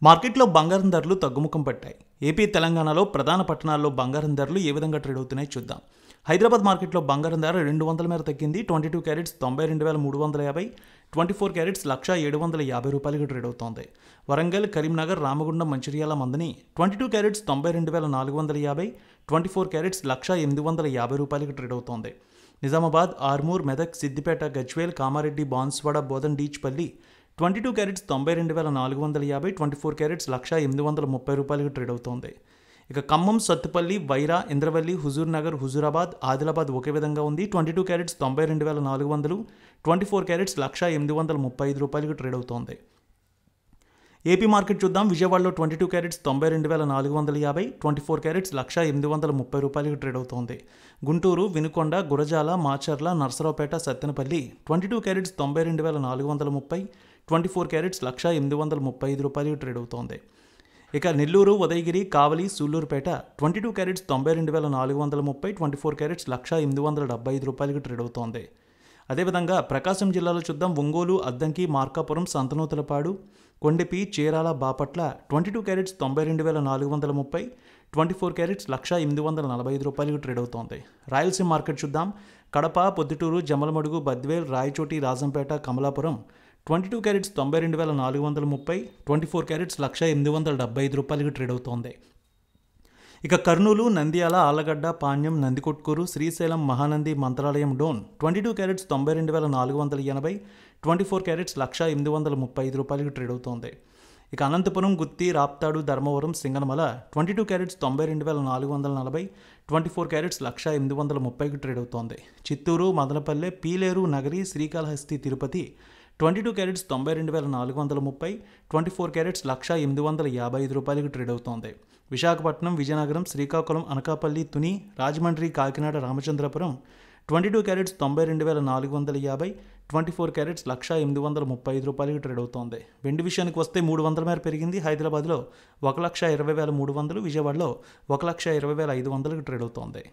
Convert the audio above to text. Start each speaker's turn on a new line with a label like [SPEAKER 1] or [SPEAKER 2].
[SPEAKER 1] మార్కెట్లో బంగారం ధరలు తగ్గుముఖం పట్టాయి. ఏపీ, తెలంగాణలో ప్రధాన పట్టణాల్లో బంగారం ధరలు ఏ విధంగా ట్రేడ్ అవుతున్నాయో చూద్దాం. హైదరాబాద్ మార్కెట్లో బంగారం ధర 200 మేర తగ్గింది. 22 క్యారెట్స్ 92,350, 24 క్యారెట్స్ 1,750 రూపాయలకి ట్రేడ్ అవుతోంది. వరంగల్, కరీంనగర్, రామగుండం, మంచిర్యాల మందని 22 క్యారెట్స్ 92,450, 24 క్యారెట్స్ 1,850 రూపాయలకి ట్రేడ్ అవుతోంది. నిజామాబాద్, ఆర్మూర్, మెదక్, సిద్దిపేట, గజ్వేల్, కామారెడ్డి, బాన్స్వాడ, బోధన్, డీచ్పల్లి 22 క్యారెట్స్ 92,450, 24 క్యారెట్స్ 1,830 రూపాయలకి ట్రేడ్ అవుతోంది. ఇక ఖమ్మం, సత్తుపల్లి, వైరా, ఇంద్రవల్లి, హుజూర్ నగర్, హుజూరాబాద్, ఆదిలాబాద్ ఒకే విధంగా ఉంది. 22 క్యారెట్స్ 92,400, 24 క్యారెట్స్ 1,835 రూపాయలకి ట్రేడ్ అవుతోంది. ఏపీ మార్కెట్ చూద్దాం. విజయవాడలో 22 క్యారెట్స్ 92,450, 24 క్యారెట్స్ 1,830 రూపాయలకి ట్రేడ్ అవుతోంది. గుంటూరు, వినుకొండ, గురజాల, మాచర్ల, నర్సరావుపేట, సత్తెనపల్లి 22 క్యారెట్స్ 92,430, 24 క్యారెట్స్ 1,835 రూపాయలకి ట్రేడ్ అవుతోంది. ఇక నెల్లూరు, ఉదయగిరి, కావలి, సూళ్లూరుపేట 22 క్యారెట్స్ 92,430, 24 క్యారెట్స్ 1,875 రూపాయలకి ట్రేడ్ అవుతోంది. అదేవిధంగా ప్రకాశం జిల్లాలో చూద్దాం. ఒంగోలు, అద్దంకి, మార్కాపురం, సంతనూతలపాడు, కొండెపి, చీరాల, బాపట్ల 22 క్యారెట్స్ 92,430, 24 క్యారెట్స్ 1,845 రూపాయలకి ట్రేడ్ అవుతోంది. రాయలసీమ మార్కెట్ చూద్దాం. కడప, పొద్దుటూరు, జమ్మలమడుగు, బద్వేల్, రాయచోటి, రాజంపేట, కమలాపురం 22 క్యారెట్స్ 92,430, 24 క్యారెట్స్ 1,875 రూపాయలకి ట్రేడ్ అవుతోంది. ఇక కర్నూలు, నంద్యాల, ఆళ్లగడ్డ, పాణ్యం, నందికొట్కూరు, శ్రీశైలం, మహానంది, మంత్రాలయం, డోన్ 22 క్యారెట్స్ 92,480, 24 క్యారెట్స్ 1,835 రూపాయలకి ట్రేడ్ అవుతోంది. ఇక అనంతపురం, గుత్తి, రాప్తాడు, ధర్మవరం, సింగనమల 22 క్యారెట్స్ 92,440, 24 క్యారెట్స్ 1,830కి ట్రేడ్ అవుతోంది. చిత్తూరు, మదనపల్లె, పీలేరు, నగరి, శ్రీకాళహస్తి, తిరుపతి 22 క్యారెట్స్ 92,430, 24 క్యారెట్స్ 1,855 రూపాయలకి ట్రేడ్ అవుతోంది. విశాఖపట్నం, విజయనగరం, శ్రీకాకుళం, అనకాపల్లి, తుని, రాజమండ్రి, కాకినాడ, రామచంద్రపురం 22 క్యారెట్స్ 92,450, 24 క్యారెట్స్ 1,835 రూపాయలకి ట్రేడ్ అవుతోంది. వెండి విషయానికి వస్తే 300 మేర పెరిగింది. హైదరాబాద్లో 1,20,300, విజయవాడలో 1,20,500కి ట్రేడ్ అవుతోంది.